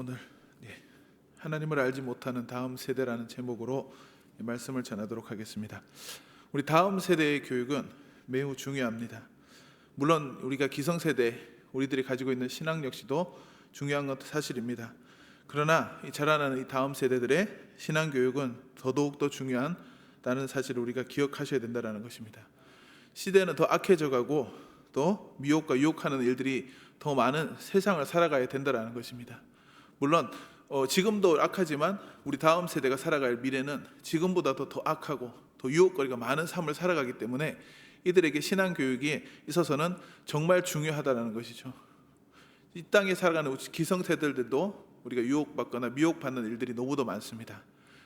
오늘 하나님을 알지 못하는 다음 세대라는 제목으로 말씀을 전하도록 하겠습니다. 우리 다음 세대의 교육은 매우 중요합니다. 물론 우리가 기성세대, 우리들이 가지고 있는 신앙 역시도 중요한 것도 사실입니다. 그러나 이 자라나는 이 다음 세대들의 신앙 교육은 더더욱 중요하다는 사실을 우리가 기억하셔야 된다는 것입니다. 시대는 더 악해져 가고 또 미혹과 유혹하는 일들이 더 많은 세상을 살아가야 된다는 것입니다. 물론 지금도 악하지만 우리 다음 세대가 살아갈 미래는 지금보다도 더 악하고 더 유혹거리가 많은 삶을 살아가기 때문에 이들에게 신앙 교육이 있어서는 정말 중요하다는 것이죠. 이 땅에 살아가는 기성세대들도 우리가 유혹받거나 미혹받는 일들이 너무도 많습니다.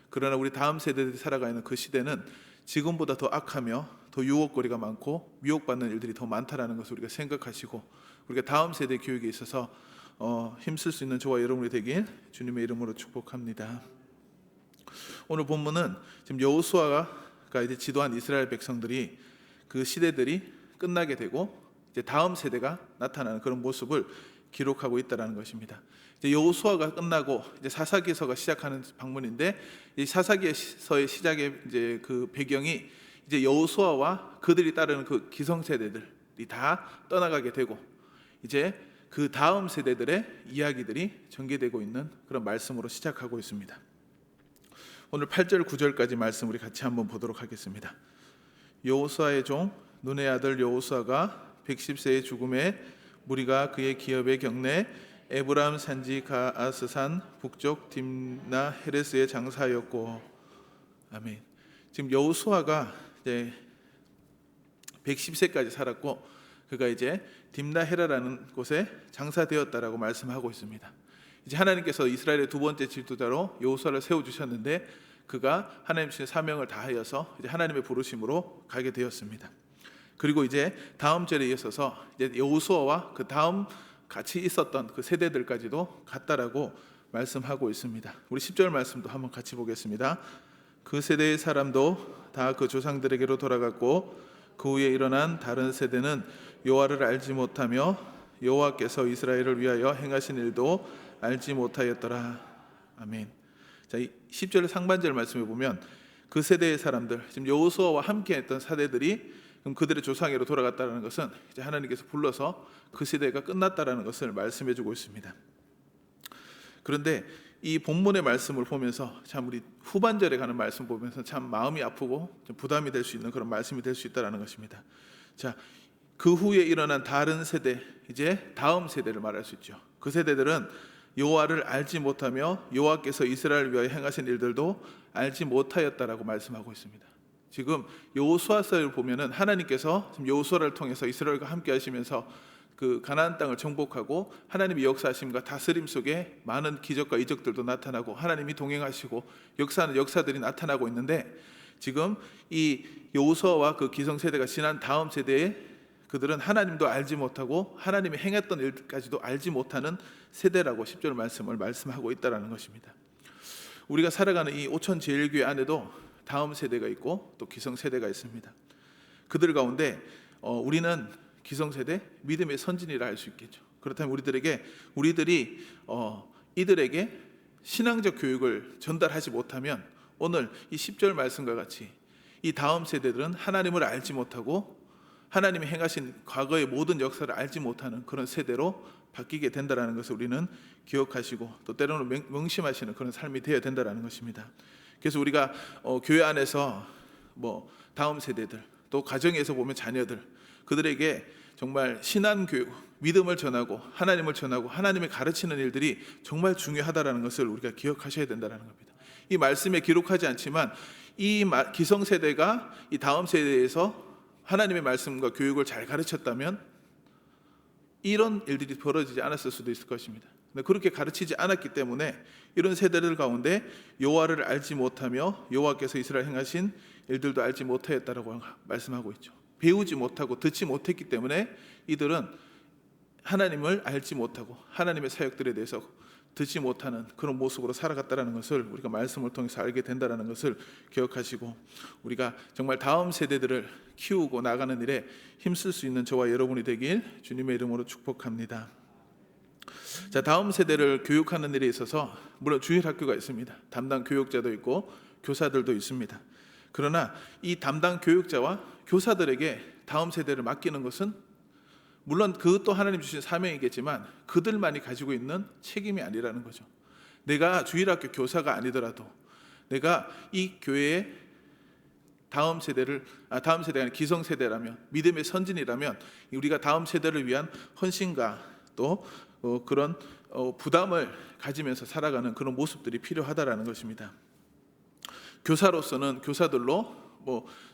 그러나 우리 다음 세대들이 살아가는 그 시대는 지금보다 더 악하며 더 유혹거리가 많고 미혹받는 일들이 더 많다는 것을 우리가 생각하시고 우리가 다음 세대 교육에 있어서 힘쓸 수 있는 저와 여러분이 되길 주님의 이름으로 축복합니다. 오늘 본문은 지금 여호수아가 이제 지도한 이스라엘 백성들이 그 시대들이 끝나게 되고 이제 다음 세대가 나타나는 그런 모습을 기록하고 있다라는 것입니다. 이제 여호수아가 끝나고 이제 사사기서가 시작하는 방문인데 이 사사기서의 시작의 이제 그 배경이 이제 여호수아와 그들이 따르는 그 기성세대들이 다 떠나가게 되고 이제 그 다음 세대들의 이야기들이 전개되고 있는 그런 말씀으로 시작하고 있습니다. 오늘 8절 9절까지 말씀 우리 같이 한번 보도록 하겠습니다. 여호수아의 종 눈의 아들 여호수아가 110세의 죽음에 무리가 그의 기업에 경내 에브라임 산지 가아스산 북쪽 딥나 헤레스의 장사였고. 아멘. 지금 여호수아가 이제 110세까지 살았고 그가 이제 딥나 헤라라는 곳에 장사되었다라고 말씀하고 있습니다. 이제 하나님께서 이스라엘의 두 번째 지도자로 여호수아를 세워 주셨는데 그가 하나님 주신 사명을 다하여서 이제 하나님의 부르심으로 가게 되었습니다. 그리고 이제 다음 절에 이어서 이제 여호수아와 그 다음 같이 있었던 그 세대들까지도 갔다라고 말씀하고 있습니다. 우리 10절 말씀도 한번 같이 보겠습니다. 그 세대의 사람도 다 그 조상들에게로 돌아갔고 그 후에 일어난 다른 세대는 여호와를 알지 못하며 여호와께서 이스라엘을 위하여 행하신 일도 알지 못하였더라. 아멘. 자, 이 10절 상반절 말씀에 보면 그 세대의 사람들, 지금 여호수아와 함께했던 사대들이 그럼 그들의 조상에로 돌아갔다는 것은 이제 하나님께서 불러서 그 시대가 끝났다라는 것을 말씀해주고 있습니다. 그런데 이 본문의 말씀을 보면서 참 우리 후반절에 가는 말씀 보면서 참 마음이 아프고 좀 부담이 될 수 있는 그런 말씀이 될 수 있다는 것입니다. 자, 그 후에 일어난 다른 세대, 이제 다음 세대를 말할 수 있죠. 그 세대들은 여호와를 알지 못하며 여호와께서 이스라엘을 위하여 행하신 일들도 알지 못하였다라고 말씀하고 있습니다. 지금 여호수아서를 보면은 하나님께서 지금 여호수아를 통해서 이스라엘과 함께 하시면서 그 가나안 땅을 정복하고 하나님의 역사하심과 다스림 속에 많은 기적과 이적들도 나타나고 하나님이 동행하시고 역사하는 역사들이 나타나고 있는데 지금 이 여호수아와 그 기성세대가 지난 다음 세대에 그들은 하나님도 알지 못하고 하나님이 행했던 일까지도 알지 못하는 세대라고 10절 말씀을 말씀하고 있다는 것입니다. 우리가 살아가는 이 오천 제일교회 안에도 다음 세대가 있고 또 기성세대가 있습니다. 그들 가운데 우리는 기성세대 믿음의 선진이라 할 수 있겠죠. 그렇다면 우리들이 이들에게 신앙적 교육을 전달하지 못하면 오늘 이 10절 말씀과 같이 이 다음 세대들은 하나님을 알지 못하고 하나님이 행하신 과거의 모든 역사를 알지 못하는 그런 세대로 바뀌게 된다는 것을 우리는 기억하시고 또 때로는 명심하시는 그런 삶이 되어야 된다는 것입니다. 그래서 우리가 교회 안에서 다음 세대들 또 가정에서 보면 자녀들 그들에게 정말 신앙 교육, 믿음을 전하고 하나님을 전하고 하나님을 가르치는 일들이 정말 중요하다는 것을 우리가 기억하셔야 된다는 겁니다. 이 말씀에 기록하지 않지만 이 기성세대가 이 다음 세대에서 하나님의 말씀과 교육을 잘 가르쳤다면 이런 일들이 벌어지지 않았을 수도 있을 것입니다. 그렇게 가르치지 않았기 때문에 이런 세대들 가운데 여호와를 알지 못하며 여호와께서 이스라엘 행하신 일들도 알지 못하였다라고 말씀하고 있죠. 배우지 못하고 듣지 못했기 때문에 이들은 하나님을 알지 못하고 하나님의 사역들에 대해서 듣지 못하는 그런 모습으로 살아갔다는 것을 우리가 말씀을 통해서 알게 된다는 것을 기억하시고 우리가 정말 다음 세대들을 키우고 나가는 일에 힘쓸 수 있는 저와 여러분이 되길 주님의 이름으로 축복합니다. 자, 다음 세대를 교육하는 일에 있어서 물론 주일 학교가 있습니다. 담당 교육자도 있고 교사들도 있습니다. 그러나 이 담당 교육자와 교사들에게 다음 세대를 맡기는 것은 물론 그것도 하나님 주신 사명이겠지만 그들만이 가지고 있는 책임이 아니라는 거죠. 내가 주일학교 교사가 아니더라도 내가 이 교회의 다음 세대가 아니라 기성 세대라면, 믿음의 선진이라면 우리가 다음 세대를 위한 헌신과 또 그런 부담을 가지면서 살아가는 그런 모습들이 필요하다라는 것입니다. 교사로서는 교사들로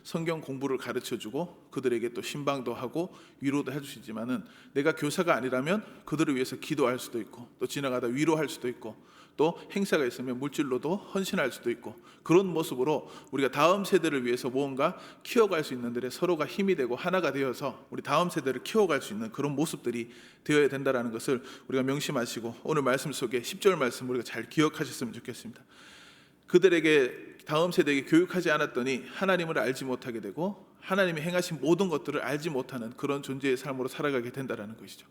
성경 공부를 가르쳐주고 그들에게 또 신방도 하고 위로도 해주시지만은 내가 교사가 아니라면 그들을 위해서 기도할 수도 있고 또 지나가다 위로할 수도 있고 또 행사가 있으면 물질로도 헌신할 수도 있고 그런 모습으로 우리가 다음 세대를 위해서 무언가 키워갈 수 있는 데에 서로가 힘이 되고 하나가 되어서 우리 다음 세대를 키워갈 수 있는 그런 모습들이 되어야 된다는 것을 우리가 명심하시고 오늘 말씀 속에 10절 말씀 우리가 잘 기억하셨으면 좋겠습니다. 그들에게 다음 세대에게 교육하지 않았더니 하나님을 알지 못하게 되고 하나님이 행하신 모든 것들을 알지 못하는 그런 존재의 삶으로 살아가게 된다는 것이죠.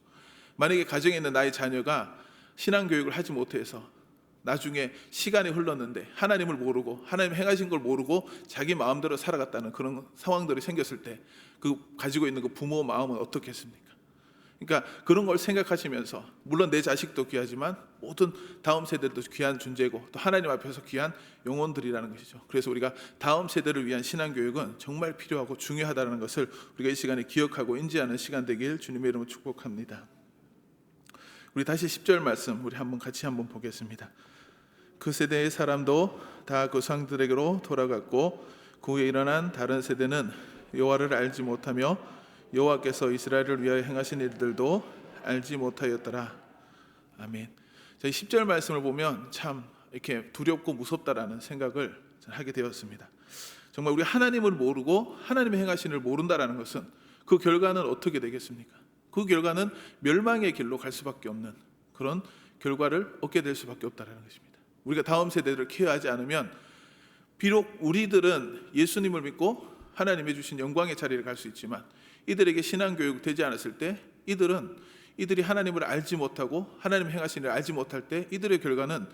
만약에 가정에 있는 나의 자녀가 신앙교육을 하지 못해서 나중에 시간이 흘렀는데 하나님을 모르고 하나님 행하신 걸 모르고 자기 마음대로 살아갔다는 그런 상황들이 생겼을 때 그 가지고 있는 그 부모 마음은 어떻겠습니까? 그러니까 그런 걸 생각하시면서 물론 내 자식도 귀하지만 모든 다음 세대도 귀한 존재고 또 하나님 앞에서 귀한 영혼들이라는 것이죠. 그래서 우리가 다음 세대를 위한 신앙교육은 정말 필요하고 중요하다는 것을 우리가 이 시간에 기억하고 인지하는 시간 되길 주님의 이름으로 축복합니다. 우리 다시 10절 말씀 우리 같이 한번 보겠습니다. 그 세대의 사람도 다 그 상들에게로 돌아갔고 그 후에 일어난 다른 세대는 여호와를 알지 못하며 여호와께서 이스라엘을 위하여 행하신 일들도 알지 못하였더라. 아멘. 저희 10절 말씀을 보면 참 이렇게 두렵고 무섭다라는 생각을 하게 되었습니다. 정말 우리 하나님을 모르고 하나님의 행하신 일을 모른다라는 것은 그 결과는 어떻게 되겠습니까? 그 결과는 멸망의 길로 갈 수밖에 없는 그런 결과를 얻게 될 수밖에 없다라는 것입니다. 우리가 다음 세대들을 케어하지 않으면 비록 우리들은 예수님을 믿고 하나님이 주신 영광의 자리를 갈 수 있지만 이들에게 신앙교육 되지 않았을 때 이들이 하나님을 알지 못하고 하나님 행하신 일을 알지 못할 때 이들의 결과는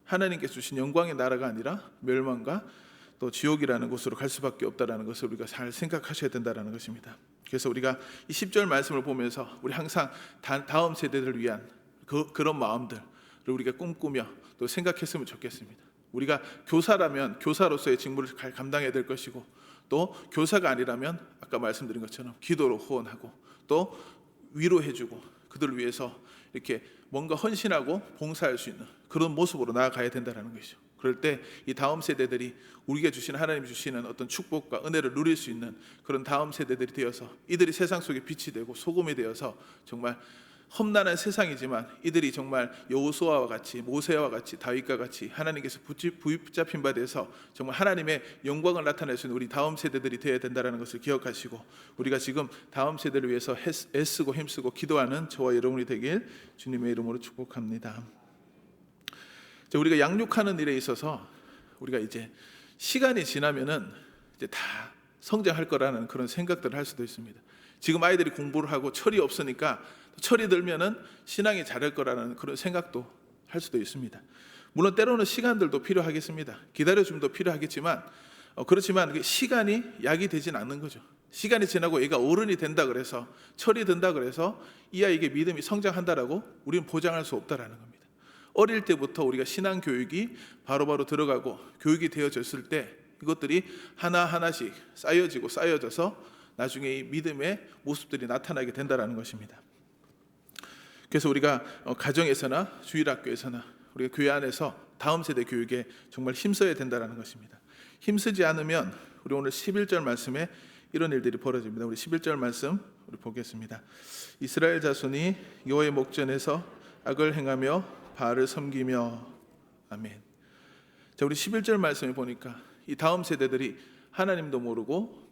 하나님께서 주신 영광의 나라가 아니라 멸망과 또 지옥이라는 곳으로 갈 수밖에 없다는 것을 우리가 잘 생각하셔야 된다는 것입니다. 그래서 우리가 이 10절 말씀을 보면서 우리 항상 다음 세대들을 위한 그런 마음들을 우리가 꿈꾸며 또 생각했으면 좋겠습니다. 우리가 교사라면 교사로서의 직무를 감당해야 될 것이고 또 교사가 아니라면 아까 말씀드린 것처럼 기도로 후원하고 또 위로해주고 그들을 위해서 이렇게 뭔가 헌신하고 봉사할 수 있는 그런 모습으로 나아가야 된다는 것이죠. 그럴 때 이 다음 세대들이 우리에게 주시는 하나님 주시는 어떤 축복과 은혜를 누릴 수 있는 그런 다음 세대들이 되어서 이들이 세상 속에 빛이 되고 소금이 되어서 정말 험난한 세상이지만 이들이 정말 여호수아와 같이 모세와 같이 다윗과 같이 하나님께서 붙잡힌 바 돼서 정말 하나님의 영광을 나타낼 수 있는 우리 다음 세대들이 되어야 된다는 것을 기억하시고 우리가 지금 다음 세대를 위해서 애쓰고 힘쓰고 기도하는 저와 여러분이 되길 주님의 이름으로 축복합니다. 우리가 양육하는 일에 있어서 우리가 이제 시간이 지나면은 이제 다 성장할 거라는 그런 생각들을 할 수도 있습니다. 지금 아이들이 공부를 하고 철이 없으니까 철이 들면은 신앙이 자랄 거라는 그런 생각도 할 수도 있습니다. 물론 때로는 시간들도 필요하겠습니다. 기다려줌도 필요하겠지만 그렇지만 그 시간이 약이 되진 않는 거죠. 시간이 지나고 얘가 어른이 된다 그래서 철이 든다 그래서 이 아이에게 믿음이 성장한다라고 우리는 보장할 수 없다라는 겁니다. 어릴 때부터 우리가 신앙 교육이 바로바로 들어가고 교육이 되어졌을 때 이것들이 하나하나씩 쌓여져서 나중에 이 믿음의 모습들이 나타나게 된다는 것입니다. 그래서 우리가 가정에서나 주일학교에서나 우리가 교회 안에서 다음 세대 교육에 정말 힘써야 된다는 것입니다. 힘쓰지 않으면 우리 오늘 11절 말씀에 이런 일들이 벌어집니다. 우리 11절 말씀 우리 보겠습니다. 이스라엘 자손이 여호와의 목전에서 악을 행하며 바알을 섬기며 아멘. 자, 우리 11절 말씀에 보니까 이 다음 세대들이 하나님도 모르고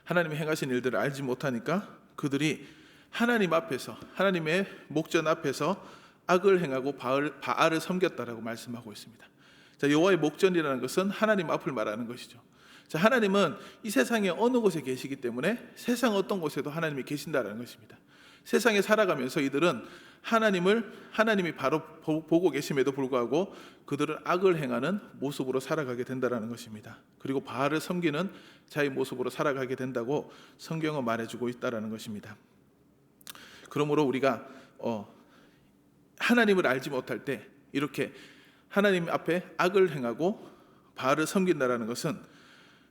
하나님이 행하신 일들을 알지 못하니까 그들이 하나님 앞에서 하나님의 목전 앞에서 악을 행하고 바알을 섬겼다라고 말씀하고 있습니다. 자, 여호와의 목전이라는 것은 하나님 앞을 말하는 것이죠. 자, 하나님은 이 세상의 어느 곳에 계시기 때문에 세상 어떤 곳에도 하나님이 계신다라는 것입니다. 세상에 살아가면서 이들은 하나님이 바로 보고 계심에도 불구하고 그들은 악을 행하는 모습으로 살아가게 된다는 것입니다. 그리고 바알을 섬기는 자의 모습으로 살아가게 된다고 성경은 말해주고 있다는 것입니다. 그러므로 우리가 하나님을 알지 못할 때 이렇게 하나님 앞에 악을 행하고 바알을 섬긴다는 것은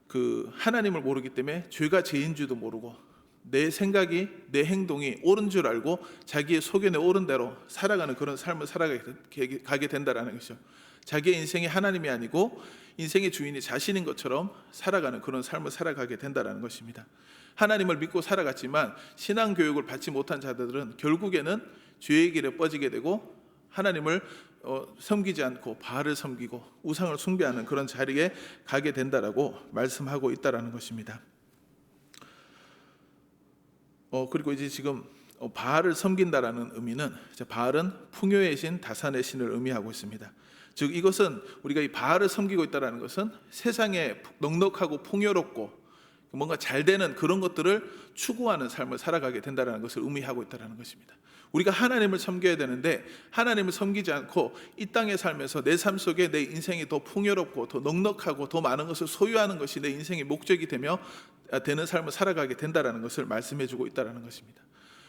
그 하나님을 모르기 때문에 죄가 죄인 줄도 모르고 내 생각이 내 행동이 옳은 줄 알고 자기의 소견에 옳은 대로 살아가는 그런 삶을 살아가게 된다는 것이죠. 자기의 인생이 하나님이 아니고 인생의 주인이 자신인 것처럼 살아가는 그런 삶을 살아가게 된다는 것입니다. 하나님을 믿고 살아갔지만 신앙 교육을 받지 못한 자들은 결국에는 죄의 길에 빠지게 되고 하나님을 섬기지 않고 바알을 섬기고 우상을 숭배하는 그런 자리에 가게 된다라고 말씀하고 있다라는 것입니다. 그리고 이제 지금 바알을 섬긴다라는 의미는 바알은 풍요의 신 다산의 신을 의미하고 있습니다. 즉 이것은 우리가 이 바알을 섬기고 있다라는 것은 세상에 넉넉하고 풍요롭고 뭔가 잘 되는 그런 것들을 추구하는 삶을 살아가게 된다라는 것을 의미하고 있다라는 것입니다. 우리가 하나님을 섬겨야 되는데 하나님을 섬기지 않고 이 땅에 살면서 내 삶 속에 내 인생이 더 풍요롭고 더 넉넉하고 더 많은 것을 소유하는 것이 내 인생의 목적이 되는 삶을 살아가게 된다라는 것을 말씀해주고 있다라는 것입니다.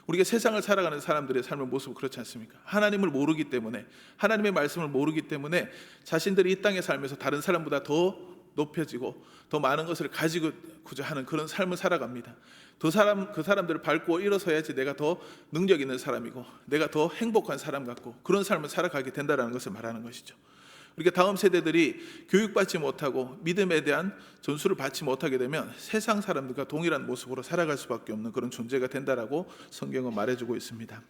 우리가 세상을 살아가는 사람들의 삶의 모습은 그렇지 않습니까? 하나님을 모르기 때문에 하나님의 말씀을 모르기 때문에 자신들이 이 땅에 살면서 다른 사람보다 더 높여지고 더 많은 것을 가지고자 하는 그런 삶을 살아갑니다. 그 사람들을 밟고 일어서야지 내가 더 능력 있는 사람이고 내가 더 행복한 사람 같고 그런 삶을 살아가게 된다는 것을 말하는 것이죠. 우리가 다음 세대들이 교육받지 못하고 믿음에 대한 전수를 받지 못하게 되면 세상 사람들과 동일한 모습으로 살아갈 수밖에 없는 그런 존재가 된다라고 성경은 말해주고 있습니다.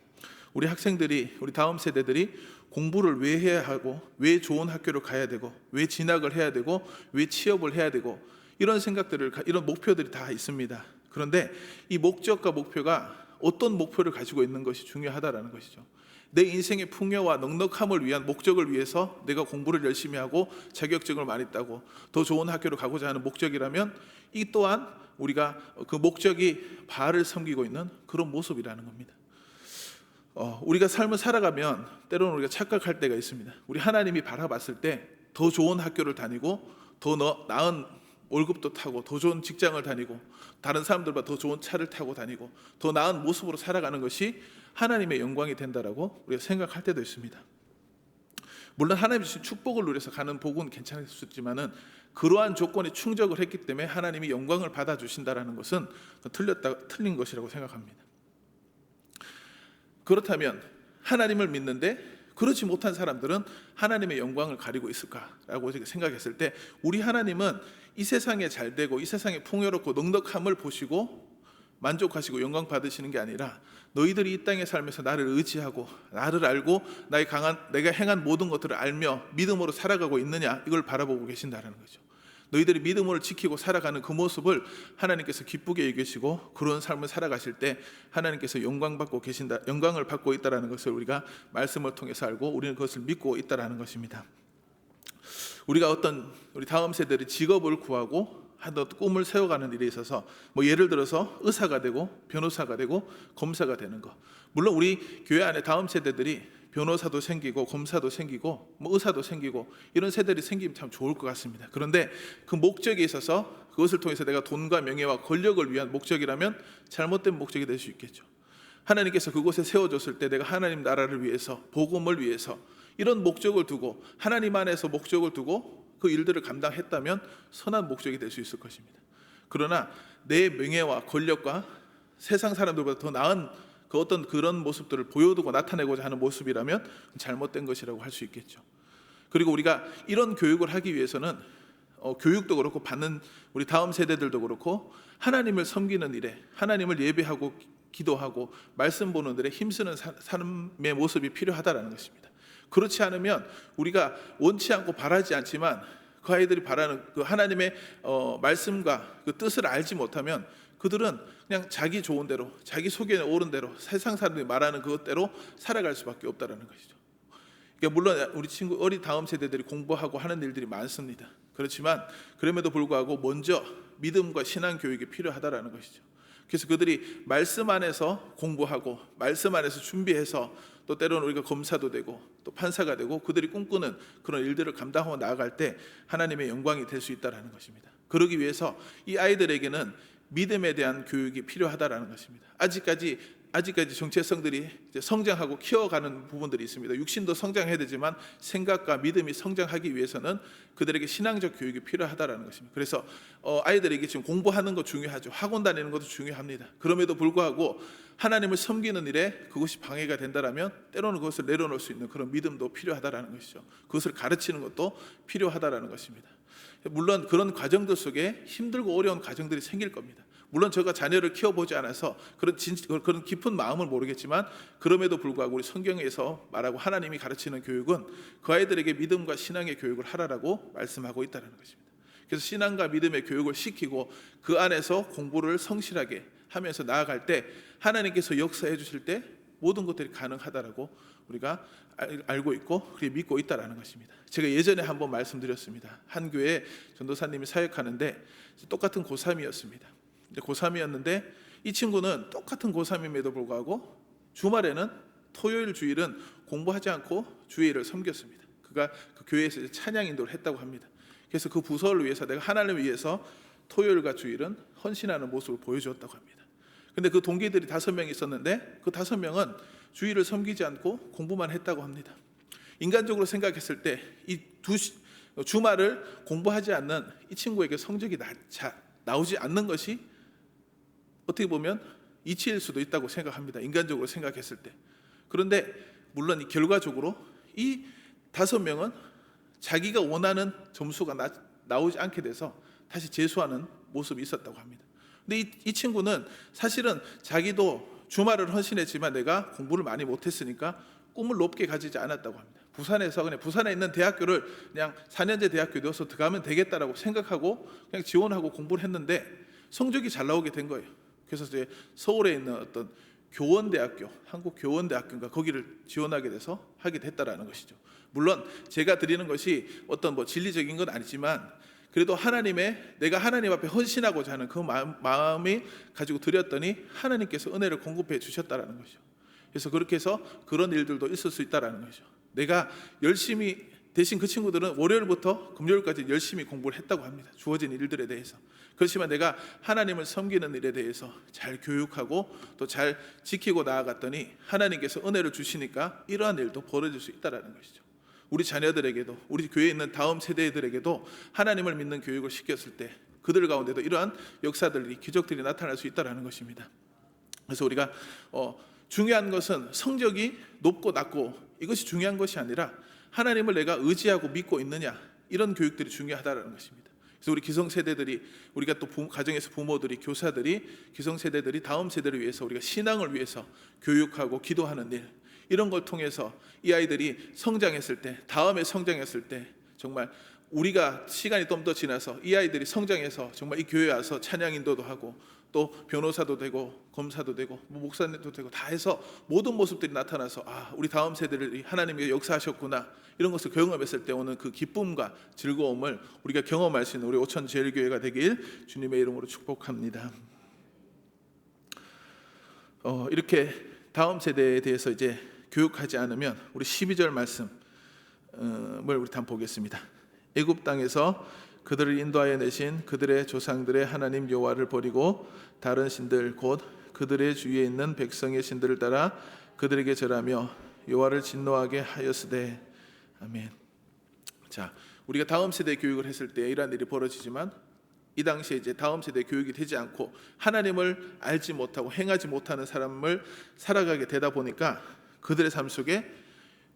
우리 학생들이, 우리 다음 세대들이 공부를 왜 해야 하고 왜 좋은 학교를 가야 되고 왜 진학을 해야 되고 왜 취업을 해야 되고 이런 생각들을, 이런 목표들이 다 있습니다. 그런데 이 목적과 목표가 어떤 목표를 가지고 있는 것이 중요하다라는 것이죠. 내 인생의 풍요와 넉넉함을 위한 목적을 위해서 내가 공부를 열심히 하고 자격증을 많이 따고 더 좋은 학교를 가고자 하는 목적이라면 이 또한 우리가 그 목적이 바알을 섬기고 있는 그런 모습이라는 겁니다. 우리가 삶을 살아가면 때로는 우리가 착각할 때가 있습니다. 우리 하나님이 바라봤을 때 더 좋은 학교를 다니고 더 나은 월급도 타고 더 좋은 직장을 다니고 다른 사람들보다 더 좋은 차를 타고 다니고 더 나은 모습으로 살아가는 것이 하나님의 영광이 된다라고 우리가 생각할 때도 있습니다. 물론 하나님 주신 축복을 누려서 가는 복은 괜찮을 수 있지만은 그러한 조건에 충족을 했기 때문에 하나님이 영광을 받아주신다라는 것은 틀린 것이라고 생각합니다. 그렇다면 하나님을 믿는데 그렇지 못한 사람들은 하나님의 영광을 가리고 있을까라고 생각했을 때 우리 하나님은 이 세상에 잘 되고 이 세상에 풍요롭고 넉넉함을 보시고 만족하시고 영광 받으시는 게 아니라 너희들이 이 땅에 살면서 나를 의지하고 나를 알고 내가 행한 모든 것들을 알며 믿음으로 살아가고 있느냐 이걸 바라보고 계신다는 거죠. 너희들이 믿음을 지키고 살아가는 그 모습을 하나님께서 기쁘게 여기시고 그런 삶을 살아가실 때 하나님께서 영광을 받고 있다는 것을 우리가 말씀을 통해서 알고 우리는 그것을 믿고 있다는 것입니다. 우리가 우리 다음 세대들이 직업을 구하고 하던 꿈을 세워가는 일에 있어서 예를 들어서 의사가 되고 변호사가 되고 검사가 되는 것, 물론 우리 교회 안에 다음 세대들이 변호사도 생기고 검사도 생기고 의사도 생기고 이런 세대들이 생기면 참 좋을 것 같습니다. 그런데 그 목적에 있어서 그것을 통해서 내가 돈과 명예와 권력을 위한 목적이라면 잘못된 목적이 될 수 있겠죠. 하나님께서 그곳에 세워줬을 때 내가 하나님 나라를 위해서 복음을 위해서 이런 목적을 두고 하나님 안에서 목적을 두고 그 일들을 감당했다면 선한 목적이 될 수 있을 것입니다. 그러나 내 명예와 권력과 세상 사람들보다 더 나은 그 어떤 그런 모습들을 보여두고 나타내고자 하는 모습이라면 잘못된 것이라고 할 수 있겠죠. 그리고 우리가 이런 교육을 하기 위해서는 교육도 그렇고 받는 우리 다음 세대들도 그렇고 하나님을 섬기는 일에 하나님을 예배하고 기도하고 말씀 보는 일에 힘쓰는 삶의 모습이 필요하다라는 것입니다. 그렇지 않으면 우리가 원치 않고 바라지 않지만 그 아이들이 바라는 그 하나님의 말씀과 그 뜻을 알지 못하면 그들은 그냥 자기 좋은 대로 자기 속에 오른 대로 세상 사람들이 말하는 그것대로 살아갈 수밖에 없다라는 것이죠. 그러니까 물론 우리 어린 다음 세대들이 공부하고 하는 일들이 많습니다. 그렇지만 그럼에도 불구하고 먼저 믿음과 신앙 교육이 필요하다라는 것이죠. 그래서 그들이 말씀 안에서 공부하고 말씀 안에서 준비해서 또 때로는 우리가 검사도 되고 또 판사가 되고 그들이 꿈꾸는 그런 일들을 감당하고 나아갈 때 하나님의 영광이 될 수 있다는 것입니다. 그러기 위해서 이 아이들에게는 믿음에 대한 교육이 필요하다는 것입니다. 아직까지 정체성들이 이제 성장하고 키워가는 부분들이 있습니다. 육신도 성장해야 되지만 생각과 믿음이 성장하기 위해서는 그들에게 신앙적 교육이 필요하다는 것입니다. 그래서 아이들에게 지금 공부하는 거 중요하죠. 학원 다니는 것도 중요합니다. 그럼에도 불구하고 하나님을 섬기는 일에 그것이 방해가 된다라면 때로는 그것을 내려놓을 수 있는 그런 믿음도 필요하다라는 것이죠. 그것을 가르치는 것도 필요하다라는 것입니다. 물론 그런 과정들 속에 힘들고 어려운 과정들이 생길 겁니다. 물론 제가 자녀를 키워보지 않아서 그런 깊은 마음을 모르겠지만 그럼에도 불구하고 우리 성경에서 말하고 하나님이 가르치는 교육은 그 아이들에게 믿음과 신앙의 교육을 하라고 말씀하고 있다는 것입니다. 그래서 신앙과 믿음의 교육을 시키고 그 안에서 공부를 성실하게 하면서 나아갈 때 하나님께서 역사해 주실 때 모든 것들이 가능하다라고 우리가 알고 있고 그렇게 믿고 있다라는 것입니다. 제가 예전에 한번 말씀드렸습니다. 한 교회 전도사님이 사역하는데 똑같은 고3이었습니다. 고3이었는데 이 친구는 똑같은 고3임에도 불구하고 주말에는 토요일 주일은 공부하지 않고 주일을 섬겼습니다. 그가 그 교회에서 찬양 인도를 했다고 합니다. 그래서 그 부서를 위해서 내가 하나님을 위해서 토요일과 주일은 헌신하는 모습을 보여주었다고 합니다. 근데 그 동기들이 5명이 있었는데 그 5명은 주일을 섬기지 않고 공부만 했다고 합니다. 인간적으로 생각했을 때 이 주말을 공부하지 않는 이 친구에게 성적이 나오지 않는 것이 어떻게 보면 이치일 수도 있다고 생각합니다. 인간적으로 생각했을 때. 그런데 물론 결과적으로 이 5명은 자기가 원하는 점수가 나오지 않게 돼서 다시 재수하는 모습이 있었다고 합니다. 근데 이 친구는 사실은 자기도 주말을 헌신했지만 내가 공부를 많이 못했으니까 꿈을 높게 가지지 않았다고 합니다. 부산에서 그냥 부산에 있는 대학교를 그냥 4년제 대학교 넣어서 들어가면 되겠다라고 생각하고 그냥 지원하고 공부를 했는데 성적이 잘 나오게 된 거예요. 그래서 이제 서울에 있는 어떤 교원대학교, 한국교원대학교인가 거기를 지원하게 돼서 하게 됐다라는 것이죠. 물론 제가 드리는 것이 어떤 진리적인 건 아니지만 그래도 내가 하나님 앞에 헌신하고자 하는 그 마음이 가지고 드렸더니 하나님께서 은혜를 공급해 주셨다라는 것이죠. 그래서 그렇게 해서 그런 일들도 있을 수 있다라는 것이죠. 내가 열심히 대신 그 친구들은 월요일부터 금요일까지 열심히 공부를 했다고 합니다. 주어진 일들에 대해서. 그렇지만 내가 하나님을 섬기는 일에 대해서 잘 교육하고 또 잘 지키고 나아갔더니 하나님께서 은혜를 주시니까 이러한 일도 벌어질 수 있다라는 것이죠. 우리 자녀들에게도 우리 교회에 있는 다음 세대들에게도 하나님을 믿는 교육을 시켰을 때 그들 가운데도 이러한 역사들이 기적들이 나타날 수 있다라는 것입니다. 그래서 우리가 중요한 것은 성적이 높고 낮고 이것이 중요한 것이 아니라 하나님을 내가 의지하고 믿고 있느냐 이런 교육들이 중요하다는 것입니다. 그래서 우리 기성세대들이 우리가 또 가정에서 부모들이 교사들이 기성세대들이 다음 세대를 위해서 우리가 신앙을 위해서 교육하고 기도하는 일 이런 걸 통해서 이 아이들이 성장했을 때 다음에 성장했을 때 정말 우리가 시간이 좀 더 지나서 이 아이들이 성장해서 정말 이 교회에 와서 찬양 인도도 하고 또 변호사도 되고 검사도 되고 목사님도 되고 다 해서 모든 모습들이 나타나서 우리 다음 세대를 하나님이 역사하셨구나 이런 것을 경험했을 때 오는 그 기쁨과 즐거움을 우리가 경험할 수 있는 우리 오천제일교회가 되길 주님의 이름으로 축복합니다. 이렇게 다음 세대에 대해서 이제 교육하지 않으면 우리 12절 말씀을 우리 한번 보겠습니다. 애굽 땅에서 그들을 인도하여 내신 그들의 조상들의 하나님 여호와를 버리고 다른 신들 곧 그들의 주위에 있는 백성의 신들을 따라 그들에게 절하며 여호와를 진노하게 하였으되 아멘. 자, 우리가 다음 세대 교육을 했을 때 이러한 일이 벌어지지만 이 당시에 이제 다음 세대 교육이 되지 않고 하나님을 알지 못하고 행하지 못하는 사람을 살아가게 되다 보니까 그들의 삶 속에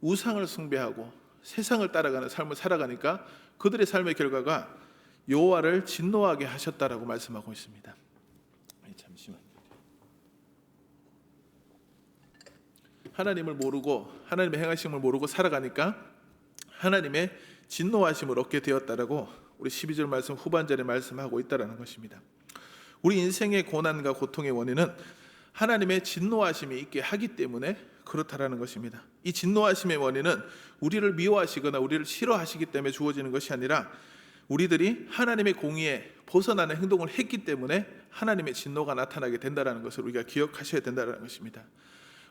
우상을 숭배하고 세상을 따라가는 삶을 살아가니까 그들의 삶의 결과가 여호와를 진노하게 하셨다라고 말씀하고 있습니다. 잠시만요. 하나님을 모르고 하나님의 행하심을 모르고 살아가니까 하나님의 진노하심을 얻게 되었다라고 우리 12절 말씀 후반절에 말씀하고 있다라는 것입니다. 우리 인생의 고난과 고통의 원인은 하나님의 진노하심이 있게 하기 때문에 그렇다라는 것입니다. 이 진노하심의 원인은 우리를 미워하시거나 우리를 싫어하시기 때문에 주어지는 것이 아니라 우리들이 하나님의 공의에 벗어나는 행동을 했기 때문에 하나님의 진노가 나타나게 된다는 것을 우리가 기억하셔야 된다는 것입니다.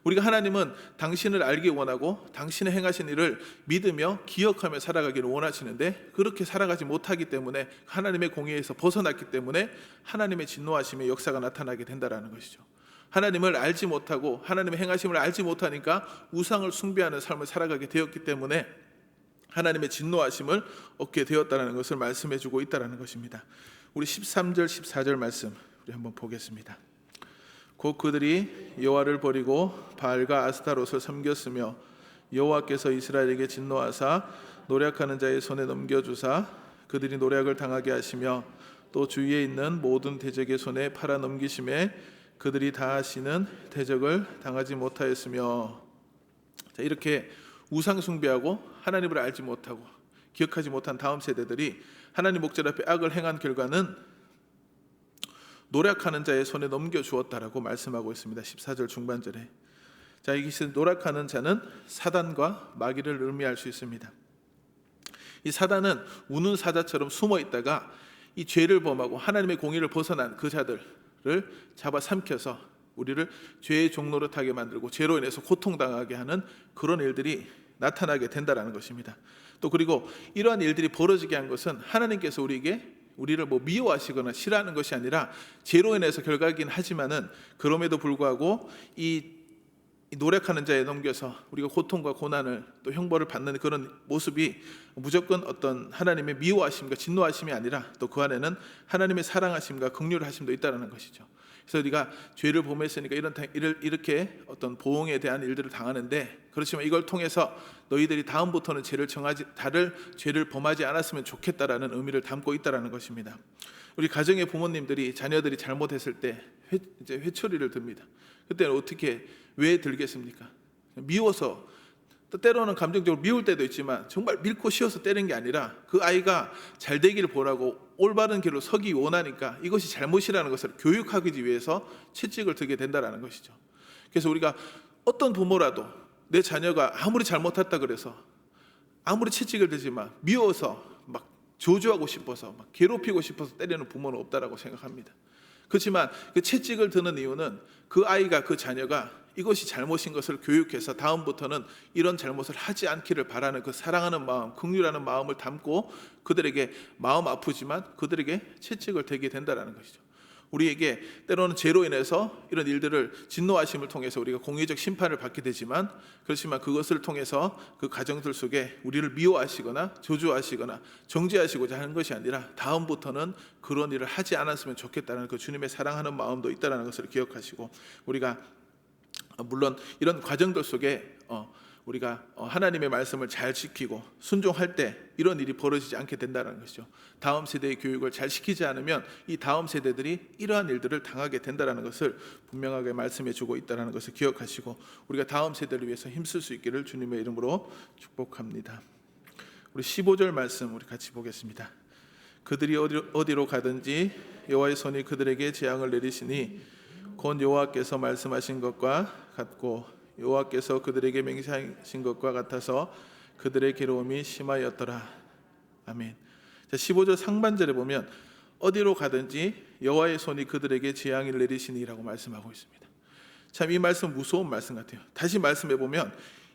우리가 하나님은 당신을 알기 원하고 당신의 행하신 일을 믿으며 기억하며 살아가기를 원하시는데 그렇게 살아가지 못하기 때문에 하나님의 공의에서 벗어났기 때문에 하나님의 진노하심의 역사가 나타나게 된다는 것이죠. 하나님을 알지 못하고 하나님의 행하심을 알지 못하니까 우상을 숭배하는 삶을 살아가게 되었기 때문에 하나님의 진노하심을 얻게 되었다는 것을 말씀해 주고 있다는 것입니다. 우리 13절 14절 말씀 우리 한번 보겠습니다. 곧 그들이 여호와를 버리고 바알과 아스타롯을 섬겼으며 여호와께서 이스라엘에게 진노하사 노략하는 자의 손에 넘겨주사 그들이 노략을 당하게 하시며 또 주위에 있는 모든 대적의 손에 팔아 넘기심에 그들이 다 하시는 대적을 당하지 못하였으며. 자, 이렇게 우상 숭배하고 하나님을 알지 못하고 기억하지 못한 다음 세대들이 하나님 목전 앞에 악을 행한 결과는 노략하는 자의 손에 넘겨주었다라고 말씀하고 있습니다. 14절 중반절에. 자, 이것이 노략하는 자는 사단과 마귀를 의미할 수 있습니다. 이 사단은 우는 사자처럼 숨어 있다가 이 죄를 범하고 하나님의 공의를 벗어난 그 자들을 잡아삼켜서 우리를 죄의 종노릇하게 만들고 죄로 인해서 고통당하게 하는 그런 일들이 나타나게 된다는 것입니다. 또 그리고 이러한 일들이 벌어지게 한 것은 하나님께서 우리를 미워하시거나 싫어하는 것이 아니라 죄로 인해서 결과이긴 하지만은 그럼에도 불구하고 이 노력하는 자에 넘겨서 우리가 고통과 고난을 또 형벌을 받는 그런 모습이 무조건 어떤 하나님의 미워하심과 진노하심이 아니라 또 그 안에는 하나님의 사랑하심과 긍휼하심도 있다는 것이죠. 그래서 우리가 죄를 범했으니까 이렇게 어떤 보응에 대한 일들을 당하는데, 그렇지만 이걸 통해서 너희들이 다음부터는 다를 죄를 범하지 않았으면 좋겠다라는 의미를 담고 있다는 것입니다. 우리 가정의 부모님들이 자녀들이 잘못했을 때 이제 회초리를 듭니다. 그때는 왜 들겠습니까? 미워서, 또 때로는 감정적으로 미울 때도 있지만 정말 밀고 씌워서 때리는 게 아니라 그 아이가 잘 되기를 보라고 올바른 길로 서기 원하니까 이것이 잘못이라는 것을 교육하기 위해서 채찍을 들게 된다는 것이죠. 그래서 우리가 어떤 부모라도 내 자녀가 아무리 잘못했다 그래서 아무리 채찍을 들지만 미워서 막 저주하고 싶어서 막 괴롭히고 싶어서 때리는 부모는 없다라고 생각합니다. 그렇지만 그 채찍을 드는 이유는 그 아이가, 그 자녀가 이것이 잘못인 것을 교육해서 다음부터는 이런 잘못을 하지 않기를 바라는 그 사랑하는 마음, 긍휼하는 마음을 담고 그들에게 마음 아프지만 그들에게 채찍을 대게 된다는 것이죠. 우리에게 때로는 죄로 인해서 이런 일들을 진노하심을 통해서 우리가 공의적 심판을 받게 되지만, 그렇지만 그것을 통해서 그 가정들 속에 우리를 미워하시거나 저주하시거나 정죄하시고자 하는 것이 아니라 다음부터는 그런 일을 하지 않았으면 좋겠다는 그 주님의 사랑하는 마음도 있다는 것을 기억하시고, 우리가 물론 이런 과정들 속에 우리가 하나님의 말씀을 잘 지키고 순종할 때 이런 일이 벌어지지 않게 된다는 것이죠. 다음 세대의 교육을 잘 시키지 않으면 이 다음 세대들이 이러한 일들을 당하게 된다는 것을 분명하게 말씀해 주고 있다는 것을 기억하시고, 우리가 다음 세대를 위해서 힘쓸 수 있기를 주님의 이름으로 축복합니다. 우리 15절 말씀 우리 같이 보겠습니다. 그들이 어디로 가든지 여호와의 손이 그들에게 재앙을 내리시니 곧 여호와께서 말씀하신 것과 같고 여호와께서 그들에게 맹세하신 것과 같아서 그들의 괴로움이 심하였더라. 아멘. 자, 15절 상반절에 보면 어디로 가든지 여호와의 손이 그들에게 재앙을 내리시니라고 말씀하고 있습니다. 참 이 말씀 무서운 말씀 같아요. 다시 말씀해 보면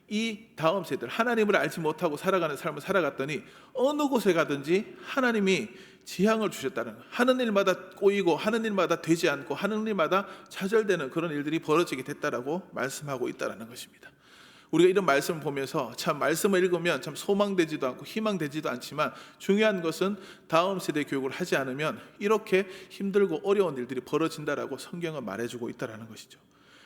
이 다음 세대들, 하나님을 알지 못하고 살아가는 삶을 살아갔더니 어느 곳에 가든지 하나님이 재앙을 주셨다는 거예요. 하는 일마다 꼬이고 하는 일마다 되지 않고 하는 일마다 좌절되는 그런 일들이 벌어지게 됐다라고 말씀하고 있다는 것입니다. 우리가 이런 말씀을 보면서 참 말씀을 읽으면 참 소망되지도 않고 희망되지도 않지만, 중요한 것은 다음 세대 교육을 하지 않으면 이렇게 힘들고 어려운 일들이 벌어진다라고 성경은 말해주고 있다는 것이죠.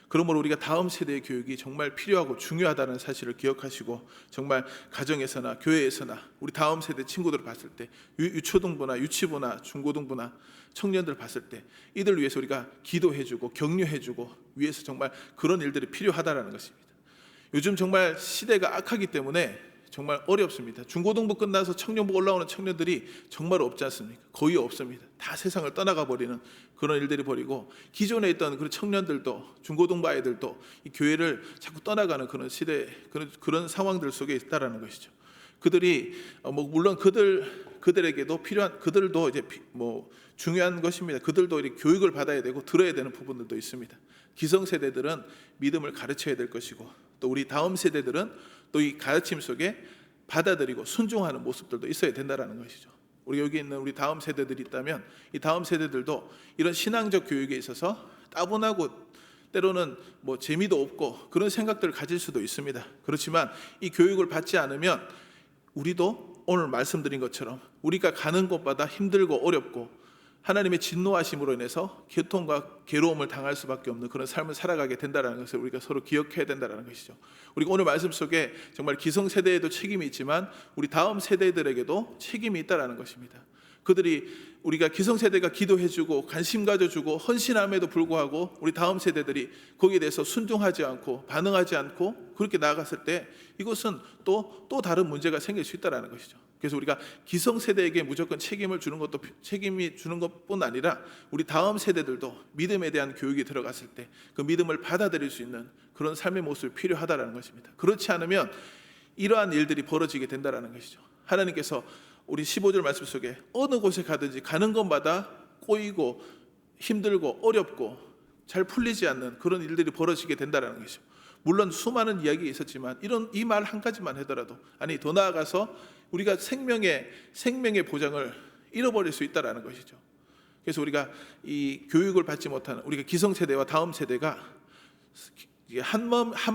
그러므로 우리가 다음 세대의 교육이 정말 필요하고 중요하다는 사실을 기억하시고, 정말 가정에서나 교회에서나 우리 다음 세대 친구들을 봤을 때, 유초등부나 유치부나 중고등부나 청년들 봤을 때 이들 위해서 우리가 기도해주고 격려해주고 위해서 정말 그런 일들이 필요하다는 것입니다. 요즘 정말 시대가 악하기 때문에 정말 어렵습니다. 중고등부 끝나서 청년부 올라오는 청년들이 정말 없지 않습니까? 거의 없습니다. 다 세상을 떠나가 버리는 그런 일들이 벌이고, 기존에 있던 그 청년들도, 중고등부 아이들도 이 교회를 자꾸 떠나가는 그런 시대, 그런 상황들 속에 있다라는 것이죠. 그들이 물론 그들에게도 필요한, 그들도 이제 중요한 것입니다. 그들도 이렇게 교육을 받아야 되고 들어야 되는 부분들도 있습니다. 기성세대들은 믿음을 가르쳐야 될 것이고, 또 우리 다음 세대들은 또 이 가르침 속에 받아들이고 순종하는 모습들도 있어야 된다는 것이죠. 우리 여기 있는 우리 다음 세대들이 있다면 이 다음 세대들도 이런 신앙적 교육에 있어서 따분하고 때로는 재미도 없고 그런 생각들을 가질 수도 있습니다. 그렇지만 이 교육을 받지 않으면 우리도 오늘 말씀드린 것처럼 우리가 가는 곳마다 힘들고 어렵고 하나님의 진노하심으로 인해서 고통과 괴로움을 당할 수밖에 없는 그런 삶을 살아가게 된다는 것을 우리가 서로 기억해야 된다는 것이죠. 우리가 오늘 말씀 속에 정말 기성세대에도 책임이 있지만 우리 다음 세대들에게도 책임이 있다는 것입니다. 그들이 우리가 기성세대가 기도해주고 관심 가져주고 헌신함에도 불구하고 우리 다음 세대들이 거기에 대해서 순종하지 않고 반응하지 않고 그렇게 나아갔을 때 이것은 또 다른 문제가 생길 수 있다는 것이죠. 그래서 우리가 기성세대에게 무조건 책임을 주는 것도 책임이 주는 것뿐 아니라 우리 다음 세대들도 믿음에 대한 교육이 들어갔을 때 그 믿음을 받아들일 수 있는 그런 삶의 모습이 필요하다는 것입니다. 그렇지 않으면 이러한 일들이 벌어지게 된다는 것이죠. 하나님께서 우리 15절 말씀 속에 어느 곳에 가든지 가는 곳마다 꼬이고 힘들고 어렵고 잘 풀리지 않는 그런 일들이 벌어지게 된다는 것이죠. 물론 수많은 이야기가 있었지만 이 말 한 가지만 하더라도 더 나아가서 우리가 생명의 보장을 잃어버릴 수 있다는 것이죠. 그래서 우리가 이 교육을 받지 못하는 우리가 기성세대와 다음 세대가 한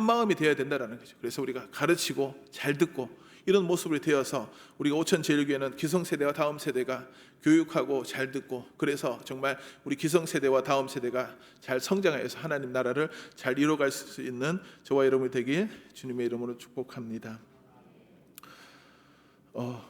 마음이 되어야 된다는 거죠. 그래서 우리가 가르치고 잘 듣고 이런 모습을 되어서 우리가 오천제일교회는 기성세대와 다음 세대가 교육하고 잘 듣고 그래서 정말 우리 기성세대와 다음 세대가 잘 성장해서 하나님 나라를 잘 이뤄갈 수 있는 저와 여러분이 되길 주님의 이름으로 축복합니다.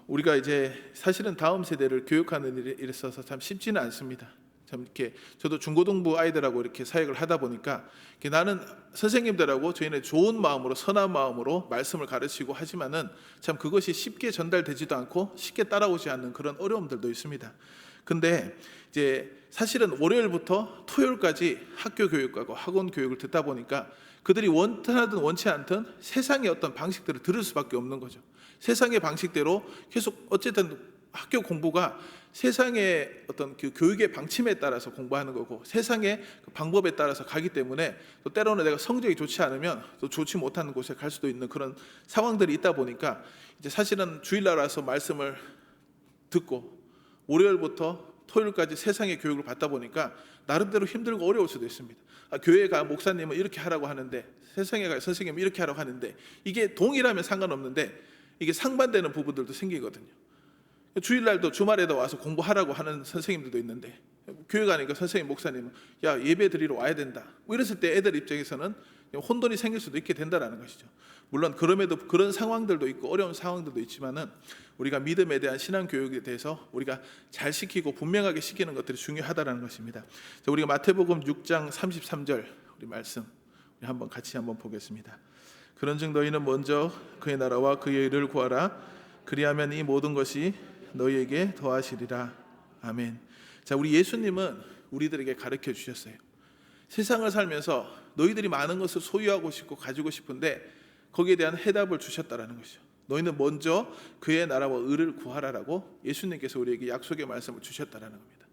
우리가 이제 사실은 다음 세대를 교육하는 일에 있어서 참 쉽지는 않습니다. 참 이렇게 저도 중고등부 아이들하고 이렇게 사역을 하다 보니까 나는 선생님들하고 저희는 좋은 마음으로 선한 마음으로 말씀을 가르치고 하지만은 참 그것이 쉽게 전달되지도 않고 쉽게 따라오지 않는 그런 어려움들도 있습니다. 근데 이제 사실은 월요일부터 토요일까지 학교 교육하고 학원 교육을 듣다 보니까 그들이 원하든 원치 않든 세상의 어떤 방식들을 들을 수밖에 없는 거죠. 세상의 방식대로 계속 어쨌든 학교 공부가 세상의 어떤 그 교육의 방침에 따라서 공부하는 거고 세상의 그 방법에 따라서 가기 때문에 또 때로는 내가 성적이 좋지 않으면 또 좋지 못하는 곳에 갈 수도 있는 그런 상황들이 있다 보니까 이제 사실은 주일날 와서 말씀을 듣고 월요일부터 토요일까지 세상의 교육을 받다 보니까 나름대로 힘들고 어려울 수도 있습니다. 교회가 목사님은 이렇게 하라고 하는데 세상에 가 선생님은 이렇게 하라고 하는데 이게 동일하면 상관없는데 이게 상반되는 부분들도 생기거든요. 주일날도 주말에도 와서 공부하라고 하는 선생님들도 있는데 교회 가니까 선생님 목사님은 야 예배 드리러 와야 된다 이랬을 때 애들 입장에서는 혼돈이 생길 수도 있게 된다는 것이죠. 물론 그럼에도 그런 상황들도 있고 어려운 상황들도 있지만은 우리가 믿음에 대한 신앙 교육에 대해서 우리가 잘 시키고 분명하게 시키는 것들이 중요하다는 것입니다. 자, 우리가 마태복음 6장 33절 우리 말씀 우리 한번 같이 한번 보겠습니다. 그런즉 너희는 먼저 그의 나라와 그의 의를 구하라. 그리하면 이 모든 것이 너희에게 더하시리라. 아멘. 자, 우리 예수님은 우리들에게 가르쳐 주셨어요. 세상을 살면서 너희들이 많은 것을 소유하고 싶고 가지고 싶은데 거기에 대한 해답을 주셨다라는 것이죠. 너희는 먼저 그의 나라와 의를 구하라라고 예수님께서 우리에게 약속의 말씀을 주셨다라는 겁니다.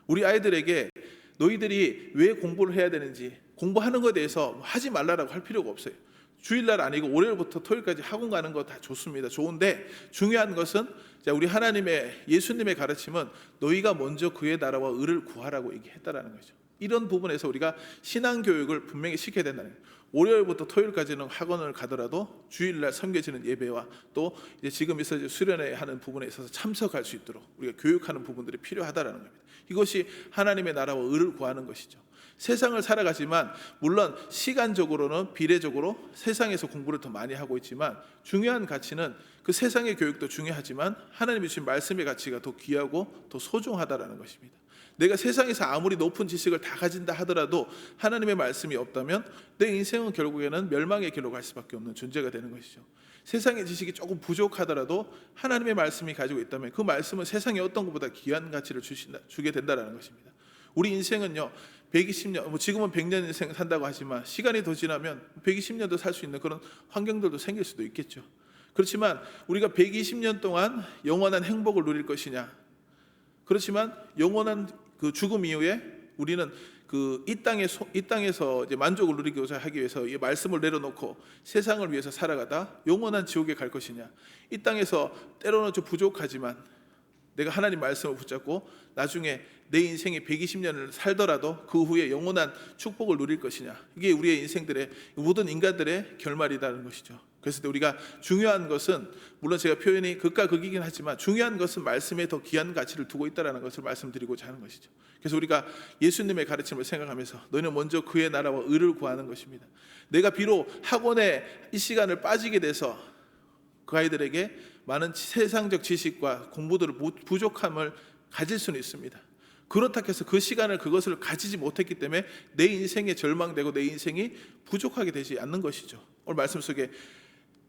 우리 아이들에게 너희들이 왜 공부를 해야 되는지 공부하는 것에 대해서 하지 말라라고 할 필요가 없어요. 주일날 아니고 월요일부터 토요일까지 학원 가는 거 다 좋습니다. 좋은데 중요한 것은 우리 하나님의 예수님의 가르침은 너희가 먼저 그의 나라와 의를 구하라고 얘기했다라는 거죠. 이런 부분에서 우리가 신앙 교육을 분명히 시켜야 된다는 거예요. 월요일부터 토요일까지는 학원을 가더라도 주일날 섬겨지는 예배와 또 이제 지금 있어서 수련회 하는 부분에 있어서 참석할 수 있도록 우리가 교육하는 부분들이 필요하다라는 겁니다. 이것이 하나님의 나라와 의를 구하는 것이죠. 세상을 살아가지만 물론 시간적으로는 비례적으로 세상에서 공부를 더 많이 하고 있지만 중요한 가치는 그 세상의 교육도 중요하지만 하나님이 주신 말씀의 가치가 더 귀하고 더 소중하다라는 것입니다. 내가 세상에서 아무리 높은 지식을 다 가진다 하더라도 하나님의 말씀이 없다면 내 인생은 결국에는 멸망의 길로 갈 수밖에 없는 존재가 되는 것이죠. 세상의 지식이 조금 부족하더라도 하나님의 말씀이 가지고 있다면 그 말씀은 세상의 어떤 것보다 귀한 가치를 주게 된다는 것입니다. 우리 인생은요 120년, 지금은 100년 인생 산다고 하지만 시간이 더 지나면 120년도 살 수 있는 그런 환경들도 생길 수도 있겠죠. 그렇지만 우리가 120년 동안 영원한 행복을 누릴 것이냐? 그렇지만 영원한 그 죽음 이후에 우리는 이 땅에서 이제 만족을 누리고자 하기 위해서 이 말씀을 내려놓고 세상을 위해서 살아가다 영원한 지옥에 갈 것이냐? 이 땅에서 때로는 좀 부족하지만 내가 하나님 말씀을 붙잡고 나중에 내 인생이 120년을 살더라도 그 후에 영원한 축복을 누릴 것이냐? 이게 우리의 인생들의 모든 인간들의 결말이라는 것이죠. 그래서 우리가 중요한 것은, 물론 제가 표현이 극과 극이긴 하지만 중요한 것은 말씀에 더 귀한 가치를 두고 있다는 것을 말씀드리고자 하는 것이죠. 그래서 우리가 예수님의 가르침을 생각하면서 너희는 먼저 그의 나라와 의를 구하는 것입니다. 내가 비록 학원에 이 시간을 빠지게 돼서 그 아이들에게 많은 세상적 지식과 공부들을 부족함을 가질 수는 있습니다. 그렇다 해서 그 시간을 그것을 가지지 못했기 때문에 내 인생에 절망되고 내 인생이 부족하게 되지 않는 것이죠. 오늘 말씀 속에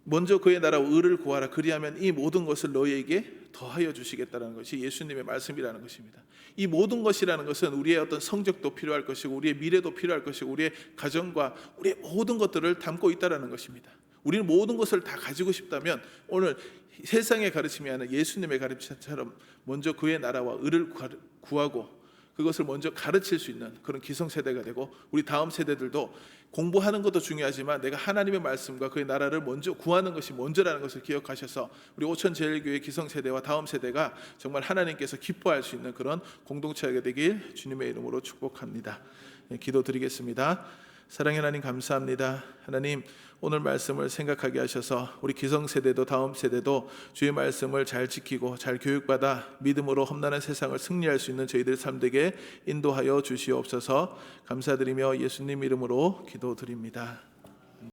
먼저 그의 나라와 의를 구하라, 그리하면 이 모든 것을 너희에게 더하여 주시겠다는 것이 예수님의 말씀이라는 것입니다. 이 모든 것이라는 것은 우리의 어떤 성적도 필요할 것이고 우리의 미래도 필요할 것이고 우리의 가정과 우리의 모든 것들을 담고 있다는 것입니다. 우리는 모든 것을 다 가지고 싶다면 오늘 세상의 가르침이 아니라 예수님의 가르침처럼 먼저 그의 나라와 의를 구하고 그것을 먼저 가르칠 수 있는 그런 기성세대가 되고, 우리 다음 세대들도 공부하는 것도 중요하지만 내가 하나님의 말씀과 그의 나라를 먼저 구하는 것이 먼저라는 것을 기억하셔서 우리 오천제일교회 기성세대와 다음 세대가 정말 하나님께서 기뻐할 수 있는 그런 공동체가 되길 주님의 이름으로 축복합니다. 기도드리겠습니다. 사랑의 하나님, 감사합니다. 하나님, 오늘 말씀을 생각하게 하셔서 우리 기성세대도 다음 세대도 주의 말씀을 잘 지키고 잘 교육받아 믿음으로 험난한 세상을 승리할 수 있는 저희들 삶 되게 인도하여 주시옵소서. 감사드리며 예수님 이름으로 기도드립니다.